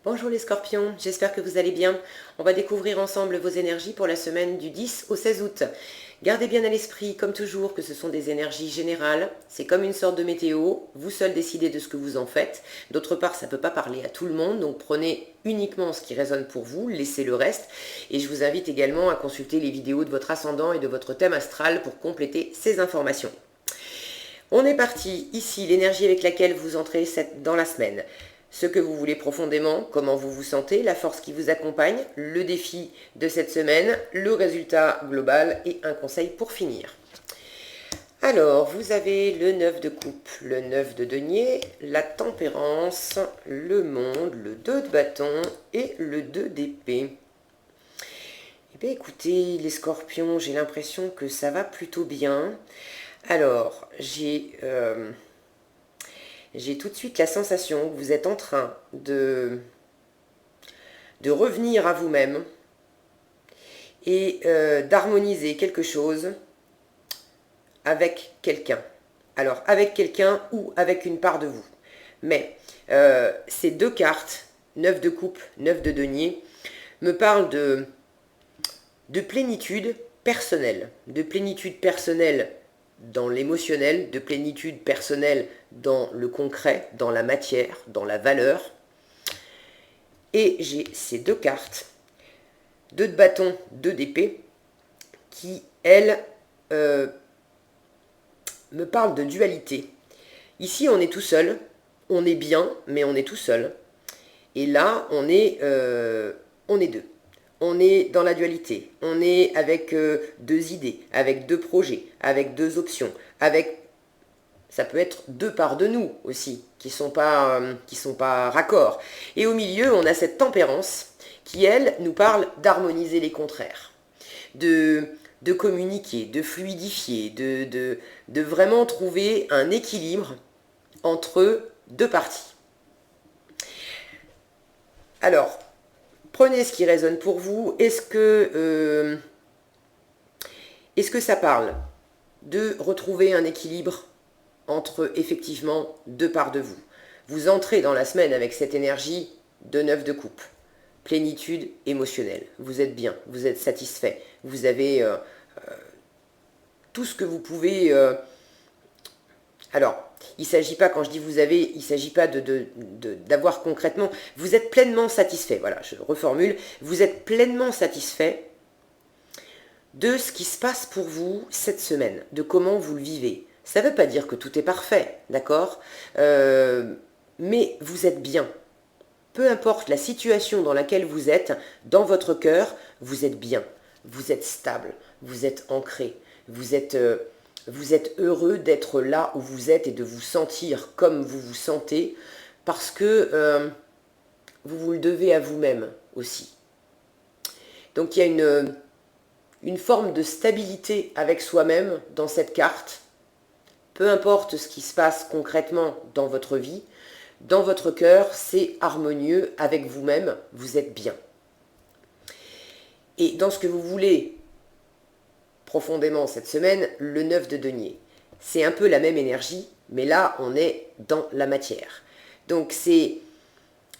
Bonjour les scorpions, j'espère que vous allez bien. On va découvrir ensemble vos énergies pour la semaine du 10 au 16 août. Gardez bien à l'esprit, comme toujours, que ce sont des énergies générales. C'est comme une sorte de météo, vous seul décidez de ce que vous en faites. D'autre part, ça ne peut pas parler à tout le monde, donc prenez uniquement ce qui résonne pour vous, laissez le reste. Et je vous invite également à consulter les vidéos de votre ascendant et de votre thème astral pour compléter ces informations. On est parti, ici, l'énergie avec laquelle vous entrez dans la semaine. Ce que vous voulez profondément, comment vous vous sentez, la force qui vous accompagne, le défi de cette semaine, le résultat global et un conseil pour finir. Alors, vous avez le 9 de coupe, le 9 de denier, la tempérance, le monde, le 2 de bâton et le 2 d'épée. Eh bien, écoutez, les scorpions, j'ai l'impression que ça va plutôt bien. Alors, j'ai tout de suite la sensation que vous êtes en train de revenir à vous-même et d'harmoniser quelque chose avec quelqu'un. Alors, avec quelqu'un ou avec une part de vous. Mais ces deux cartes, 9 de coupe, 9 de denier, me parlent de plénitude personnelle. De plénitude personnelle dans l'émotionnel, de plénitude personnelle dans le concret, dans la matière, dans la valeur. Et j'ai ces deux cartes, 2 de bâton, 2 d'épée, qui, elles, me parlent de dualité. Ici, on est tout seul, on est bien, mais on est tout seul. Et là, on est deux. On est dans la dualité, on est avec deux idées, avec deux projets, avec deux options, ça peut être deux parts de nous aussi, qui sont pas raccords. Et au milieu, on a cette tempérance qui, elle, nous parle d'harmoniser les contraires, de communiquer, de fluidifier, de vraiment trouver un équilibre entre deux parties. Alors, prenez ce qui résonne pour vous. Est-ce que ça parle de retrouver un équilibre entre effectivement deux parts de vous? Vous entrez dans la semaine avec cette énergie de 9 de coupe. Plénitude émotionnelle. Vous êtes bien, vous êtes satisfait. Vous avez tout ce que vous pouvez... Alors, il ne s'agit pas, quand je dis vous avez, il ne s'agit pas d'avoir concrètement, vous êtes pleinement satisfait, voilà, je reformule, vous êtes pleinement satisfait de ce qui se passe pour vous cette semaine, de comment vous le vivez. Ça ne veut pas dire que tout est parfait, d'accord, mais vous êtes bien. Peu importe la situation dans laquelle vous êtes, dans votre cœur, vous êtes bien, vous êtes stable, vous êtes ancré, vous êtes heureux d'être là où vous êtes et de vous sentir comme vous vous sentez, parce que vous vous le devez à vous-même aussi. Donc il y a une forme de stabilité avec soi-même dans cette carte. Peu importe ce qui se passe concrètement dans votre vie, dans votre cœur, c'est harmonieux avec vous-même, vous êtes bien. Et dans ce que vous voulez profondément cette semaine, le 9 de denier. C'est un peu la même énergie, mais là, on est dans la matière. Donc,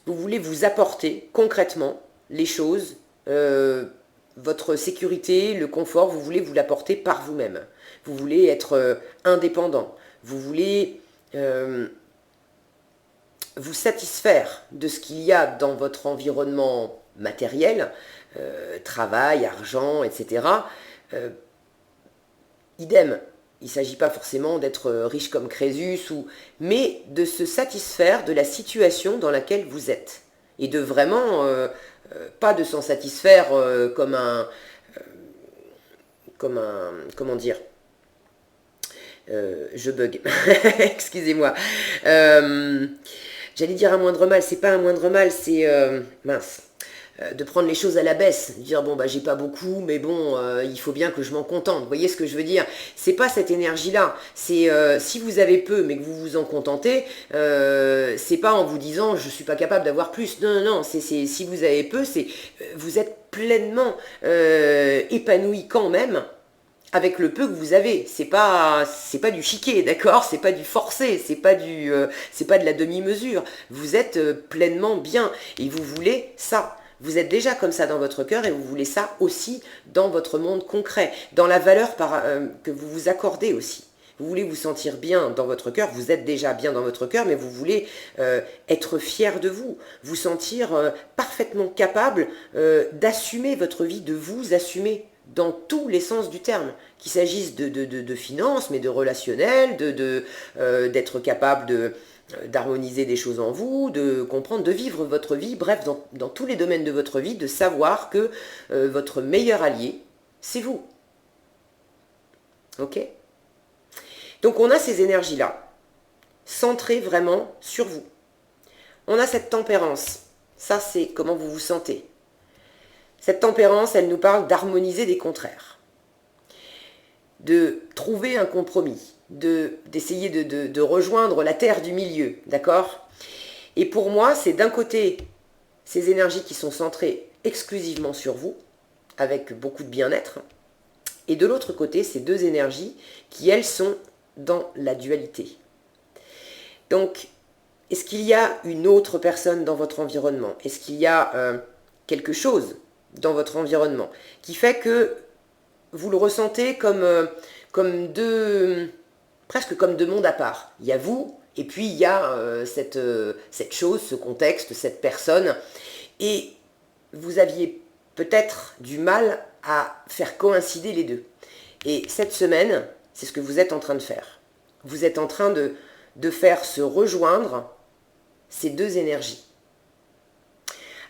vous voulez vous apporter concrètement les choses, votre sécurité, le confort, vous voulez vous l'apporter par vous-même. Vous voulez être indépendant. Vous voulez vous satisfaire de ce qu'il y a dans votre environnement matériel, travail, argent, etc., idem, il ne s'agit pas forcément d'être riche comme Crésus, mais de se satisfaire de la situation dans laquelle vous êtes. Et de vraiment, pas de s'en satisfaire comme un, comment dire, je bug, excusez-moi. J'allais dire un moindre mal, c'est pas un moindre mal, c'est, mince. De prendre les choses à la baisse, de dire bon bah j'ai pas beaucoup, mais bon il faut bien que je m'en contente. Vous voyez ce que je veux dire? C'est pas cette énergie-là. C'est si vous avez peu mais que vous vous en contentez, c'est pas en vous disant je suis pas capable d'avoir plus. Non non non. C'est si vous avez peu, c'est vous êtes pleinement épanoui quand même avec le peu que vous avez. C'est pas du chiquet, d'accord? C'est pas du forcé, c'est pas de la demi-mesure. Vous êtes pleinement bien et vous voulez ça. Vous êtes déjà comme ça dans votre cœur et vous voulez ça aussi dans votre monde concret, dans la valeur que vous vous accordez aussi. Vous voulez vous sentir bien dans votre cœur, vous êtes déjà bien dans votre cœur, mais vous voulez être fier de vous, vous sentir parfaitement capable d'assumer votre vie, de vous assumer dans tous les sens du terme, qu'il s'agisse de finances, mais de relationnel, d'être capable d'harmoniser des choses en vous, de comprendre, de vivre votre vie, bref, dans tous les domaines de votre vie, de savoir que votre meilleur allié, c'est vous. Ok ? Donc on a ces énergies-là, centrées vraiment sur vous. On a cette tempérance, ça c'est comment vous vous sentez. Cette tempérance, elle nous parle d'harmoniser des contraires, de trouver un compromis, d'essayer de rejoindre la terre du milieu, d'accord? Et pour moi, c'est d'un côté ces énergies qui sont centrées exclusivement sur vous, avec beaucoup de bien-être, et de l'autre côté, ces deux énergies qui, elles, sont dans la dualité. Donc, est-ce qu'il y a une autre personne dans votre environnement? Est-ce qu'il y a quelque chose dans votre environnement qui fait que vous le ressentez presque comme deux mondes à part? Il y a vous, et puis il y a cette chose, ce contexte, cette personne, et vous aviez peut-être du mal à faire coïncider les deux. Et cette semaine, c'est ce que vous êtes en train de faire. Vous êtes en train de faire se rejoindre ces deux énergies.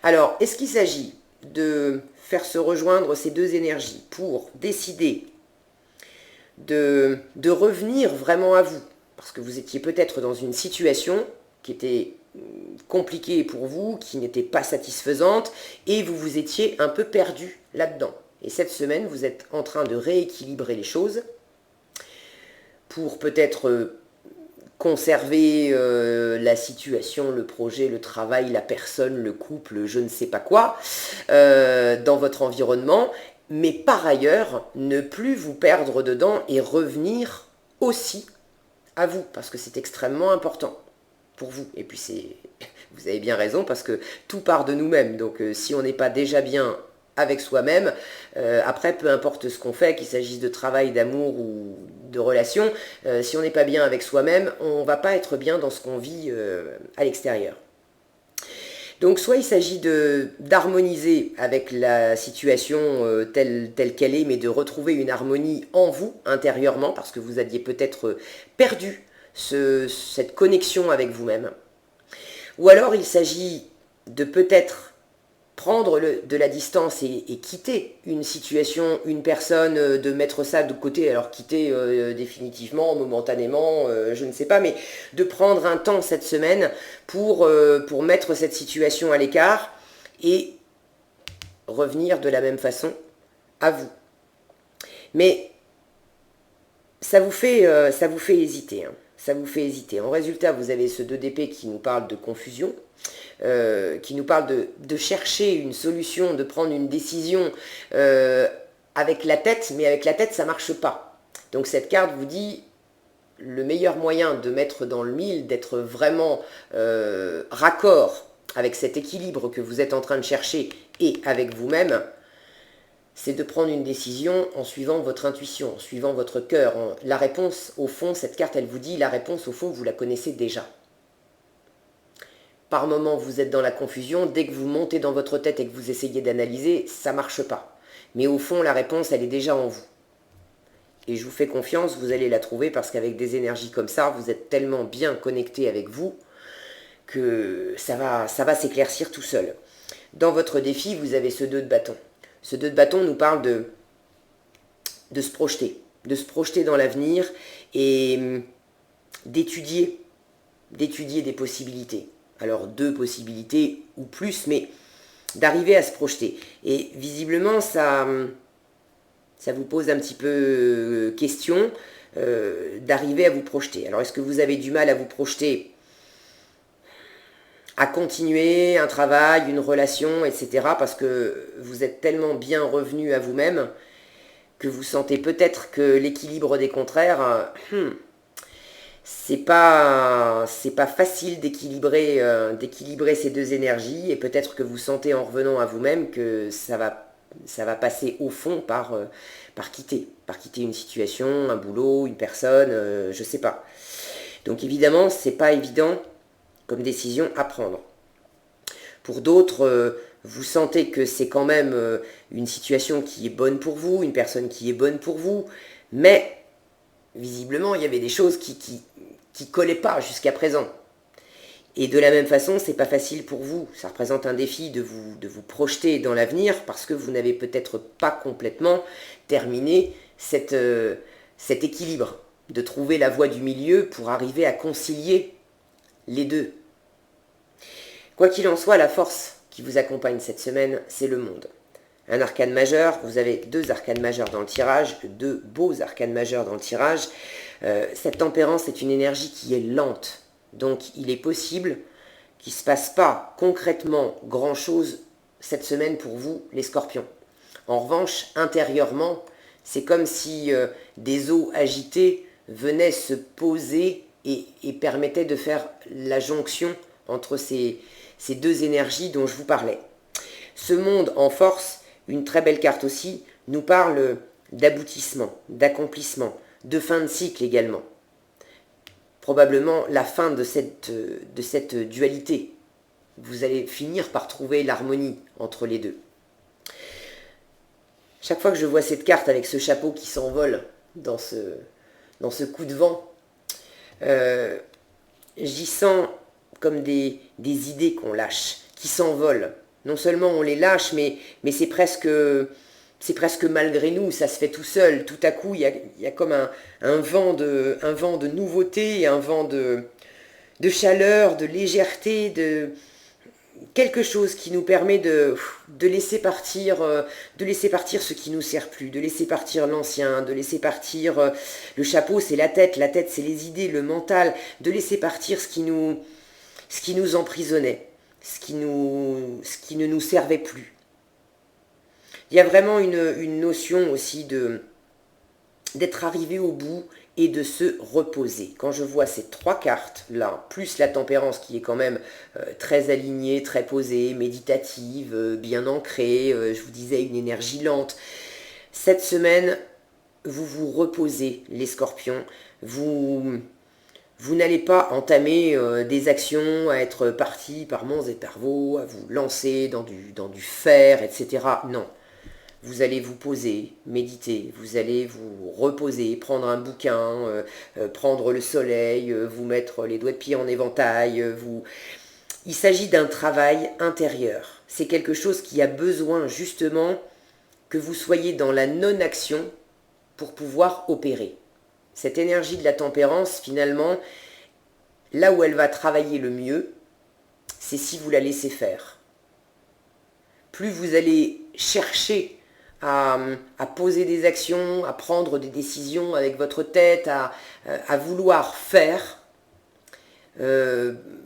Alors, est-ce qu'il s'agit de faire se rejoindre ces deux énergies pour décider de revenir vraiment à vous? Parce que vous étiez peut-être dans une situation qui était compliquée pour vous, qui n'était pas satisfaisante, et vous vous étiez un peu perdu là-dedans. Et cette semaine, vous êtes en train de rééquilibrer les choses pour peut-être conserver la situation, le projet, le travail, la personne, le couple, je ne sais pas quoi, dans votre environnement, mais par ailleurs, ne plus vous perdre dedans et revenir aussi à vous, parce que c'est extrêmement important pour vous. Et puis vous avez bien raison, parce que tout part de nous-mêmes, donc si on n'est pas déjà bien avec soi-même, après peu importe ce qu'on fait, qu'il s'agisse de travail, d'amour ou de relation, si on n'est pas bien avec soi-même, on ne va pas être bien dans ce qu'on vit à l'extérieur. Donc soit il s'agit d'harmoniser avec la situation telle qu'elle est, mais de retrouver une harmonie en vous, intérieurement, parce que vous aviez peut-être perdu cette connexion avec vous-même. Ou alors il s'agit de peut-être prendre de la distance et quitter une situation, une personne, de mettre ça de côté, alors quitter définitivement, momentanément, je ne sais pas, mais de prendre un temps cette semaine pour mettre cette situation à l'écart et revenir de la même façon à vous. Mais ça vous fait hésiter, hein. Ça vous fait hésiter. En résultat, vous avez ce 2 d'épée qui nous parle de confusion, qui nous parle de chercher une solution, de prendre une décision avec la tête, mais avec la tête, ça ne marche pas. Donc cette carte vous dit, le meilleur moyen de mettre dans le mille, d'être vraiment raccord avec cet équilibre que vous êtes en train de chercher et avec vous-même, c'est de prendre une décision en suivant votre intuition, en suivant votre cœur. La réponse, au fond, cette carte, elle vous dit, la réponse, au fond, vous la connaissez déjà. Par moment, vous êtes dans la confusion. Dès que vous montez dans votre tête et que vous essayez d'analyser, ça ne marche pas. Mais au fond, la réponse, elle est déjà en vous. Et je vous fais confiance, vous allez la trouver parce qu'avec des énergies comme ça, vous êtes tellement bien connecté avec vous que ça va s'éclaircir tout seul. Dans votre défi, vous avez ce 2 de bâton. Ce 2 de bâton nous parle de se projeter dans l'avenir et d'étudier des possibilités. Alors 2 possibilités ou plus, mais d'arriver à se projeter. Et visiblement, ça vous pose un petit peu question d'arriver à vous projeter. Alors est-ce que vous avez du mal à vous projeter, à continuer un travail, une relation, etc. parce que vous êtes tellement bien revenu à vous-même que vous sentez peut-être que l'équilibre des contraires, c'est pas facile d'équilibrer ces deux énergies, et peut-être que vous sentez en revenant à vous-même que ça va passer au fond par quitter une situation, un boulot, une personne, je sais pas. Donc évidemment, c'est pas évident comme décision à prendre. Pour d'autres, vous sentez que c'est quand même une situation qui est bonne pour vous, une personne qui est bonne pour vous, mais visiblement, il y avait des choses qui collaient pas jusqu'à présent. Et de la même façon, c'est pas facile pour vous. Ça représente un défi de vous projeter dans l'avenir parce que vous n'avez peut-être pas complètement terminé cet équilibre, de trouver la voie du milieu pour arriver à concilier les deux. Quoi qu'il en soit, la force qui vous accompagne cette semaine, c'est le monde. Un arcane majeur, vous avez 2 arcanes majeurs dans le tirage, 2 beaux arcanes majeurs dans le tirage. Cette tempérance est une énergie qui est lente. Donc il est possible qu'il ne se passe pas concrètement grand-chose cette semaine pour vous, les scorpions. En revanche, intérieurement, c'est comme si des eaux agitées venaient se poser et permettaient de faire la jonction entre ces 2 énergies dont je vous parlais. Ce monde en force, une très belle carte aussi, nous parle d'aboutissement, d'accomplissement, de fin de cycle également. Probablement la fin de cette dualité. Vous allez finir par trouver l'harmonie entre les deux. Chaque fois que je vois cette carte avec ce chapeau qui s'envole dans ce coup de vent, j'y sens comme des idées qu'on lâche, qui s'envolent. Non seulement on les lâche, mais c'est presque malgré nous, ça se fait tout seul. Tout à coup, il y a comme un vent de nouveauté, un vent de chaleur, de légèreté, de quelque chose qui nous permet de laisser partir ce qui nous sert plus, de laisser partir l'ancien, de laisser partir le chapeau, c'est la tête c'est les idées, le mental, de laisser partir ce qui nous emprisonnait, ce qui ne nous servait plus. Il y a vraiment une notion aussi d'être arrivé au bout et de se reposer. Quand je vois ces 3 cartes là, plus la tempérance qui est quand même très alignée, très posée, méditative, bien ancrée, je vous disais une énergie lente, cette semaine, vous vous reposez les scorpions, vous n'allez pas entamer des actions, à être parti par monts et par veaux, à vous lancer dans du fer, etc. Non. Vous allez vous poser, méditer, vous allez vous reposer, prendre un bouquin, prendre le soleil, vous mettre les doigts de pied en éventail. Il s'agit d'un travail intérieur. C'est quelque chose qui a besoin justement que vous soyez dans la non-action pour pouvoir opérer. Cette énergie de la tempérance, finalement, là où elle va travailler le mieux, c'est si vous la laissez faire. Plus vous allez chercher à poser des actions, à prendre des décisions avec votre tête, à vouloir faire,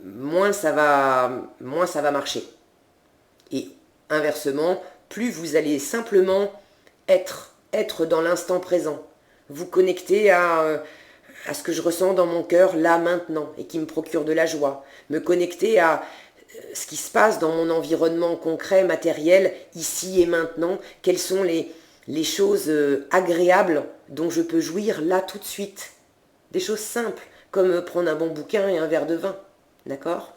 moins ça va marcher. Et inversement, plus vous allez simplement être dans l'instant présent, vous connecter à ce que je ressens dans mon cœur là maintenant et qui me procure de la joie, me connecter à ce qui se passe dans mon environnement concret, matériel, ici et maintenant, quelles sont les choses agréables dont je peux jouir là tout de suite. Des choses simples, comme prendre un bon bouquin et un verre de vin, d'accord ?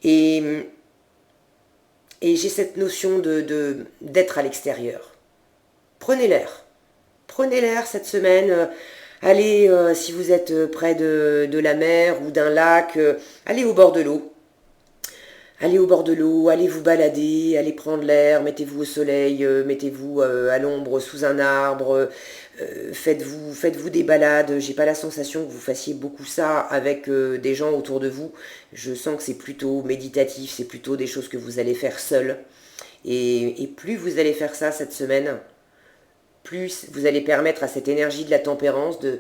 Et j'ai cette notion d'être à l'extérieur. Prenez l'air cette semaine, allez, si vous êtes près de la mer ou d'un lac, allez au bord de l'eau. Allez au bord de l'eau, allez vous balader, allez prendre l'air, mettez-vous au soleil, mettez-vous à l'ombre sous un arbre, faites-vous des balades. J'ai pas la sensation que vous fassiez beaucoup ça avec des gens autour de vous. Je sens que c'est plutôt méditatif, c'est plutôt des choses que vous allez faire seul. Et plus vous allez faire ça cette semaine, plus vous allez permettre à cette énergie de la tempérance de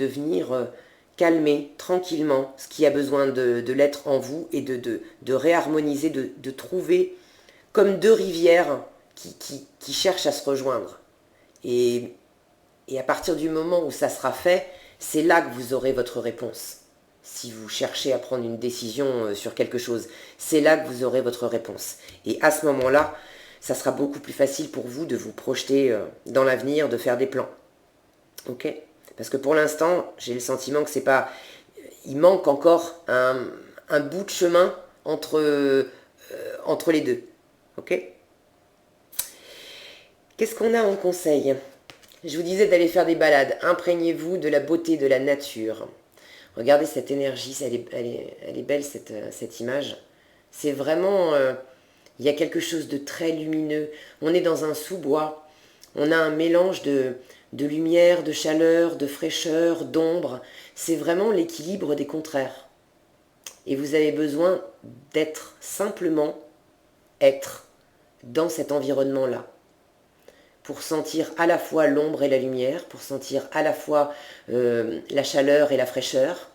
venir calmer tranquillement ce qui a besoin de l'être en vous et de réharmoniser, de trouver comme 2 rivières qui cherchent à se rejoindre. Et à partir du moment où ça sera fait, c'est là que vous aurez votre réponse. Si vous cherchez à prendre une décision sur quelque chose, c'est là que vous aurez votre réponse. Et à ce moment-là, ça sera beaucoup plus facile pour vous de vous projeter dans l'avenir, de faire des plans. Ok ? Parce que pour l'instant, j'ai le sentiment que c'est pas... Il manque encore un bout de chemin entre les deux. Ok ? Qu'est-ce qu'on a en conseil ? Je vous disais d'aller faire des balades. Imprégnez-vous de la beauté de la nature. Regardez cette énergie, elle est belle cette image. C'est vraiment... il y a quelque chose de très lumineux. On est dans un sous-bois. On a un mélange de lumière, de chaleur, de fraîcheur, d'ombre. C'est vraiment l'équilibre des contraires. Et vous avez besoin d'être, simplement être dans cet environnement-là. Pour sentir à la fois l'ombre et la lumière, pour sentir à la fois la chaleur et la fraîcheur,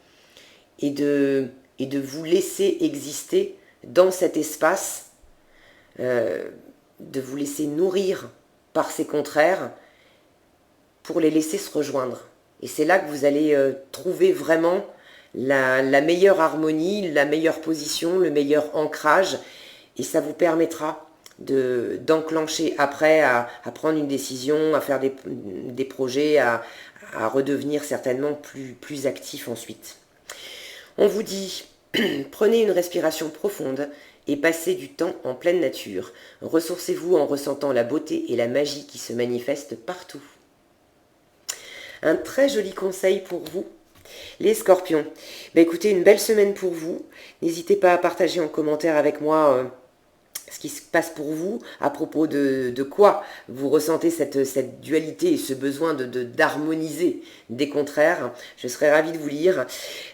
et de vous laisser exister dans cet espace, de vous laisser nourrir par ces contraires, pour les laisser se rejoindre. Et c'est là que vous allez trouver vraiment la meilleure harmonie, la meilleure position, le meilleur ancrage, et ça vous permettra d'enclencher après à prendre une décision, à faire des projets, à redevenir certainement plus actif ensuite. On vous dit, prenez une respiration profonde et passez du temps en pleine nature. Ressourcez-vous en ressentant la beauté et la magie qui se manifestent partout. Un très joli conseil pour vous, les scorpions. Écoutez, une belle semaine pour vous. N'hésitez pas à partager en commentaire avec moi ce qui se passe pour vous, à propos de quoi vous ressentez cette dualité et ce besoin d'harmoniser des contraires. Je serais ravie de vous lire.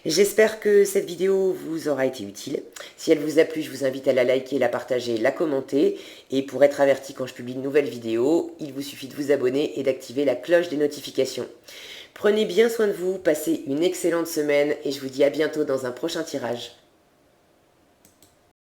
J'espère que cette vidéo vous aura été utile. Si elle vous a plu, je vous invite à la liker, la partager, la commenter. Et pour être averti quand je publie de nouvelles vidéos, il vous suffit de vous abonner et d'activer la cloche des notifications. Prenez bien soin de vous, passez une excellente semaine et je vous dis à bientôt dans un prochain tirage.